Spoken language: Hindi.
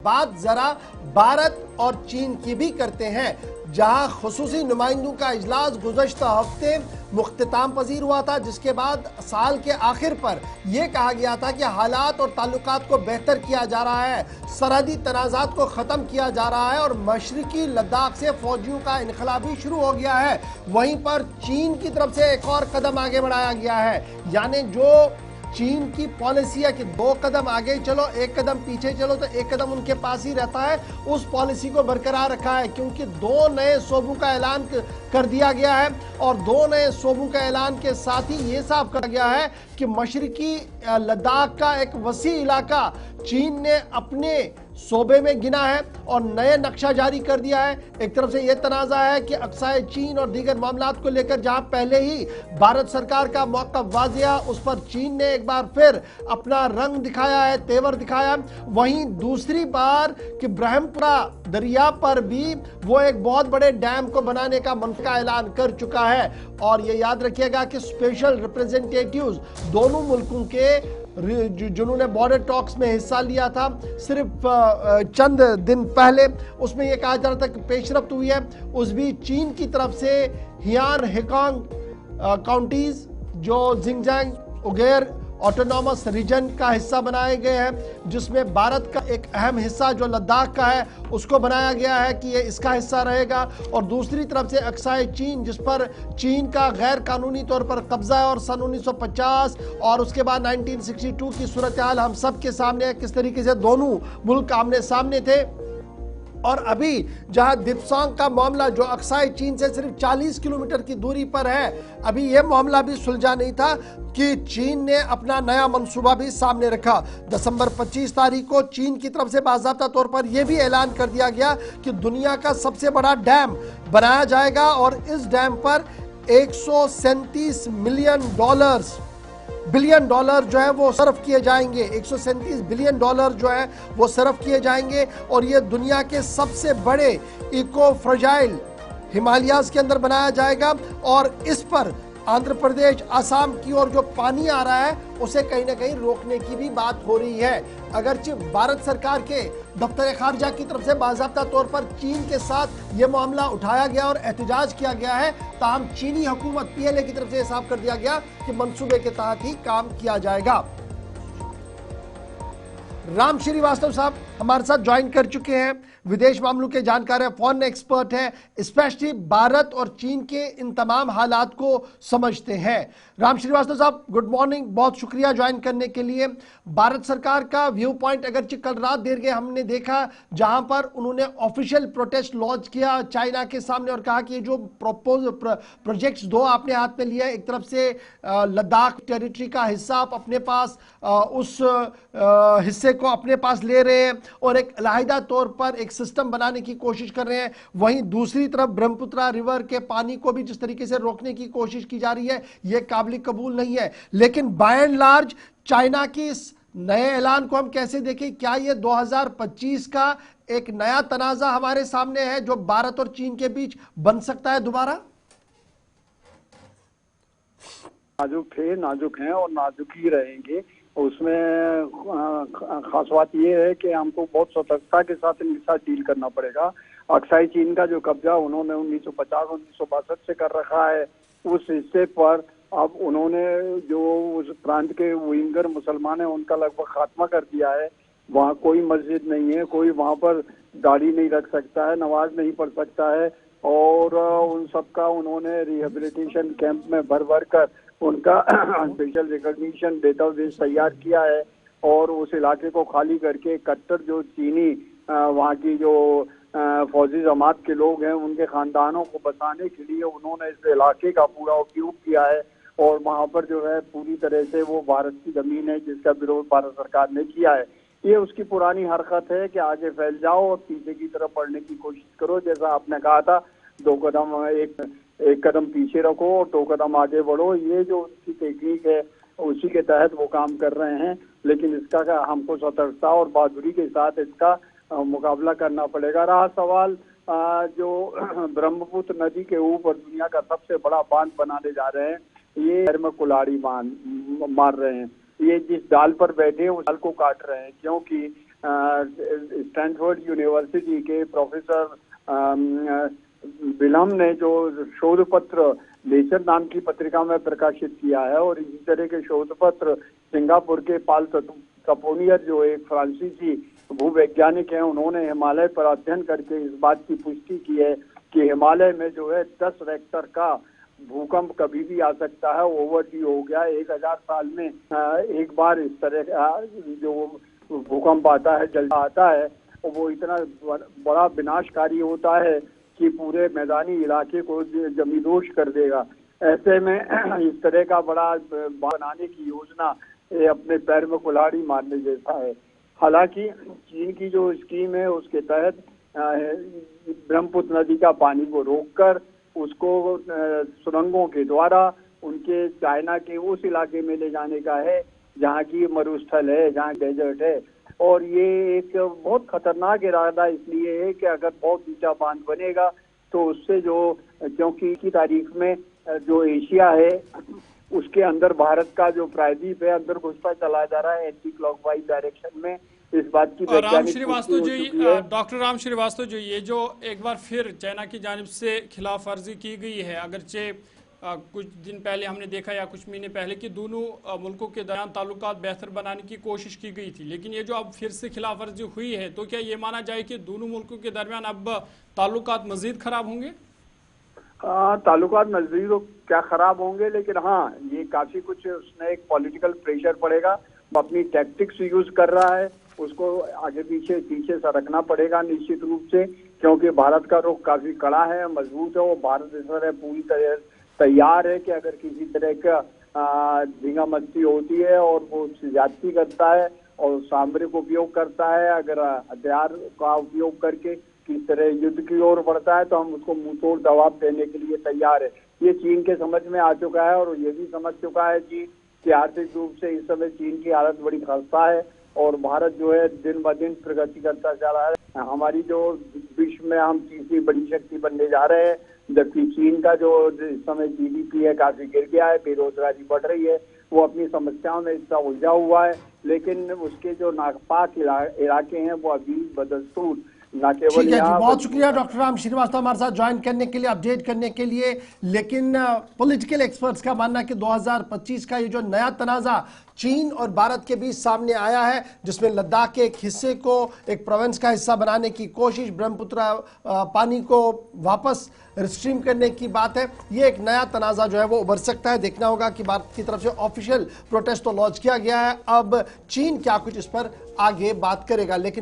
बात जरा भारत और चीन की भी करते हैं, जहां खुसूसी नुमाइंदों का इजलास गुज़श्ता हफ्ते मुख्तताम पजीर हुआ था, जिसके बाद साल के आखिर पर यह कहा गया था कि हालात और ताल्लुकात को बेहतर किया जा रहा है, सरहदी तनाज़ात को ख़त्म किया जा रहा है और मशरिकी लद्दाख से फौजियों का इनखला भी शुरू हो गया है। वहीं पर चीन की तरफ से एक और कदम आगे बढ़ाया गया है, यानी जो चीन की पॉलिसी है कि 2 कदम आगे चलो 1 कदम पीछे चलो, तो 1 कदम उनके पास ही रहता है, उस पॉलिसी को बरकरार रखा है, क्योंकि 2 नए सूबों का ऐलान कर दिया गया है और 2 नए सूबों के ऐलान के साथ ही ये साफ कर गया है कि मशरिकी लद्दाख का एक वसी इलाका चीन ने अपने सूबे में गिना है और नए नक्शा जारी कर दिया है। एक तरफ से यह तनाज़ा है कि अक्साए चीन और दीगर मामलात को लेकर जहां पहले ही भारत सरकार का मौक़िफ़ वाज़िया, उस पर चीन ने एक बार फिर अपना रंग दिखाया है, तेवर दिखाया। वहीं दूसरी बार कि ब्रह्मपुरा दरिया पर भी वो एक बहुत बड़े डैम को बनाने का मनसूबा का ऐलान कर चुका है। और ये याद रखिएगा कि स्पेशल रिप्रेजेंटेटिव्स दोनों मुल्कों के जिन्होंने बॉर्डर टॉक्स में हिस्सा लिया था सिर्फ चंद दिन पहले, उसमें यह कहा जा रहा था कि पेशरफ्त हुई है। उस भी चीन की तरफ से हियान हेकांग काउंटीज जो जिंगजांग उगेर ऑटोनॉमस रीजन का हिस्सा बनाए गए हैं, जिसमें भारत का एक अहम हिस्सा जो लद्दाख का है उसको बनाया गया है कि ये इसका हिस्सा रहेगा। और दूसरी तरफ से अक्साए चीन, जिस पर चीन का गैर कानूनी तौर पर कब्जा है और सन 1950 और उसके बाद 1962 की सूरत हाल हम सब के सामने है, किस तरीके से दोनों मुल्क आमने सामने थे। और अभी जहां दिप्सांग का मामला जो अक्साई चीन से सिर्फ 40 किलोमीटर की दूरी पर है, अभी यह मामला भी सुलझा नहीं था कि चीन ने अपना नया मंसूबा भी सामने रखा। दिसंबर 25 तारीख को चीन की तरफ से बाज़ाब्ता तौर पर यह भी ऐलान कर दिया गया कि दुनिया का सबसे बड़ा डैम बनाया जाएगा और इस डैम पर 137 बिलियन डॉलर जो है वो सर्फ किए जाएंगे। 137 बिलियन डॉलर जो है वो सर्फ किए जाएंगे और ये दुनिया के सबसे बड़े इको फ्रजाइल हिमालयाज के अंदर बनाया जाएगा। और इस पर आंध्र प्रदेश, आसाम की ओर जो पानी आ रहा है उसे कहीं ना कहीं रोकने की भी बात हो रही है। अगरचे भारत सरकार के दफ्तर खारजा की तरफ से बाज़ाब्ता तौर पर चीन के साथ ये मामला उठाया गया और एहतजाज किया गया है, ताहम चीनी हुकूमत PLA की तरफ से साफ कर दिया गया कि मंसूबे के तहत ही काम किया जाएगा। राम श्रीवास्तव साहब हमारे साथ ज्वाइन कर चुके हैं, विदेश मामलों के जानकार है, फॉरेन एक्सपर्ट है, स्पेशली भारत और चीन के इन तमाम हालात को समझते हैं। राम श्रीवास्तव साहब गुड मॉर्निंग, बहुत शुक्रिया ज्वाइन करने के लिए। भारत सरकार का व्यू पॉइंट अगरचे कल रात देर गए हमने देखा, जहां पर उन्होंने ऑफिशियल प्रोटेस्ट लॉन्च किया चाइना के सामने और कहा कि ये जो प्रोजेक्ट्स 2 आपने हाथ में लिया, एक तरफ से लद्दाख टेरिटरी का हिस्सा आप अपने पास उस हिस्से को अपने पास ले रहे हैं और एक अलहदा तौर पर एक सिस्टम बनाने की कोशिश कर रहे हैं, वहीं दूसरी तरफ ब्रह्मपुत्रा रिवर के पानी को भी जिस तरीके से रोकने की कोशिश की जा रही है, यह काबिल कबूल नहीं है। लेकिन बाय एंड लार्ज चाइना की इस नए ऐलान को हम कैसे देखें? क्या यह 2025 का एक नया तनाजा हमारे सामने है जो भारत और चीन के बीच बन सकता है दोबारा? नाजुक थे, नाजुक हैं और नाजुक ही रहेंगे। उसमें खास बात यह है कि हमको बहुत सतर्कता के साथ इनके साथ डील करना पड़ेगा। अक्साई चीन का जो कब्जा उन्होंने 1950-1962 से कर रखा है, उस हिस्से पर अब उन्होंने जो उस प्रांत के विंगर मुसलमान हैं उनका लगभग खात्मा कर दिया है। वहाँ कोई मस्जिद नहीं है, कोई वहाँ पर दाढ़ी नहीं रख सकता है, नमाज नहीं पढ़ सकता है और उन सबका उन्होंने रिहेबिलिटेशन कैंप में भर भर कर उनका स्पेशल रिकॉग्निशन डेटाबेस तैयार किया है और उस इलाके को खाली करके कट्टर जो चीनी वहाँ की जो फौजी जमात के लोग हैं उनके खानदानों को बसाने के लिए उन्होंने इस इलाके का पूरा उपयोग किया है और वहाँ पर जो है पूरी तरह से वो भारत की जमीन है जिसका विरोध भारत सरकार ने किया है। ये उसकी पुरानी हरकत है कि आगे फैल जाओ और पीछे की तरफ बढ़ने की कोशिश करो। जैसा आपने कहा था, 2 कदम एक कदम पीछे रखो और 2 कदम आगे बढ़ो, ये जो उनकी टेक्निक है उसी के तहत वो काम कर रहे हैं। लेकिन इसका हमको सतर्कता और बहादुरी के साथ इसका मुकाबला करना पड़ेगा। रहा सवाल जो ब्रह्मपुत्र नदी के ऊपर दुनिया का सबसे बड़ा बांध बनाने जा रहे हैं, ये पैर में कुल्हाड़ी मार रहे हैं। ये जिस डाल पर बैठे हैं उस डाल को काट रहे हैं, क्योंकि स्टैनफोर्ड यूनिवर्सिटी के प्रोफेसर विलम ने जो शोध पत्र नेचर नाम की पत्रिका में प्रकाशित किया है, और इसी तरह के शोध पत्र सिंगापुर के पाल कपोनियर जो एक फ्रांसीसी भूवैज्ञानिक हैं, उन्होंने हिमालय पर अध्ययन करके इस बात की पुष्टि की है कि हिमालय में जो है 10 रेक्टर का भूकंप कभी भी आ सकता है। ओवरड्यू हो गया, 1000 साल में एक बार इस तरह का जो भूकंप आता है, जल्द आता है, और वो इतना बड़ा विनाशकारी होता है कि पूरे मैदानी इलाके को जमींदोज कर देगा। ऐसे में इस तरह का बड़ा बनाने की योजना ये अपने पैर में कुल्हाड़ी मारने जैसा है। हालांकि चीन की जो स्कीम है उसके तहत ब्रह्मपुत्र नदी का पानी को रोककर उसको सुरंगों के द्वारा उनके चाइना के उस इलाके में ले जाने का है जहाँ की मरुस्थल है, जहाँ डेजर्ट है। और ये एक बहुत खतरनाक इरादा इसलिए है कि अगर बहुत ऊंचा बांध बनेगा तो उससे जो, क्योंकि की तारीख में जो एशिया है उसके अंदर भारत का जो प्रायद्वीप है अंदर घुसता चला जा रहा है एंटी क्लॉकवाइज डायरेक्शन में। इस बात की राम श्रीवास्तव जी, डॉक्टर राम श्रीवास्तव जी, ये जो एक बार फिर चाइना की जानिब से खिलाफ वर्जी की गई है, अगरचे कुछ दिन पहले हमने देखा या कुछ महीने पहले कि दोनों मुल्कों के दरमियान ताल्लुकात बेहतर बनाने की कोशिश की गई थी, लेकिन ये जो अब फिर से खिलाफ वर्जी हुई है तो क्या ये माना जाए कि दोनों मुल्कों के दरमियान अब ताल्लुकात मजीद खराब होंगे? ताल्लुकात मजीद क्या खराब होंगे, लेकिन हाँ ये काफी कुछ उसने एक पॉलिटिकल प्रेशर पड़ेगा। अपनी टैक्टिक्स यूज कर रहा है, उसको आगे पीछे सरकना पड़ेगा निश्चित रूप से, क्योंकि भारत का रुख काफी कड़ा है, मजबूत है। वो भारत इस तरह पूरी तरह तैयार है कि अगर किसी तरह का झींगा मस्ती होती है और वो ज्यादती करता है और सामरिक उपयोग करता है, अगर हथियार का उपयोग करके किस तरह युद्ध की ओर बढ़ता है तो हम उसको मुंहतोड़ जवाब देने के लिए तैयार है। ये चीन के समझ में आ चुका है और ये भी समझ चुका है चीन कि आर्थिक रूप से इस समय चीन की हालत बड़ी खस्ता है और भारत जो है दिन ब दिन प्रगति करता जा रहा है। हमारी जो विश्व में हम तीसरी बड़ी शक्ति बनने जा रहे हैं, जबकि चीन का जो इस समय जीडीपी है काफी गिर गया है, बेरोजगारी बढ़ रही है, वो अपनी समस्याओं में इतना उलझा हुआ है, लेकिन उसके जो नापाक इलाके हैं वो अभी बदस्तूर ना केवल। ठीक है जी, बहुत शुक्रिया डॉक्टर राम श्रीवास्तव हमारे साथ ज्वाइन करने के लिए, अपडेट करने के लिए। लेकिन पॉलिटिकल एक्सपर्ट्स का मानना है कि 2025 का ये जो नया तनाजा चीन और भारत के बीच सामने आया है, जिसमें लद्दाख के एक हिस्से को एक प्रोविंस का हिस्सा बनाने की कोशिश, ब्रह्मपुत्र पानी को वापस रिस्ट्रीम करने की बात है, ये एक नया तनाजा जो है वो उभर सकता है। देखना होगा कि भारत की तरफ से ऑफिशियल प्रोटेस्ट तो लॉन्च किया गया है, अब चीन क्या कुछ इस पर आगे बात करेगा। लेकिन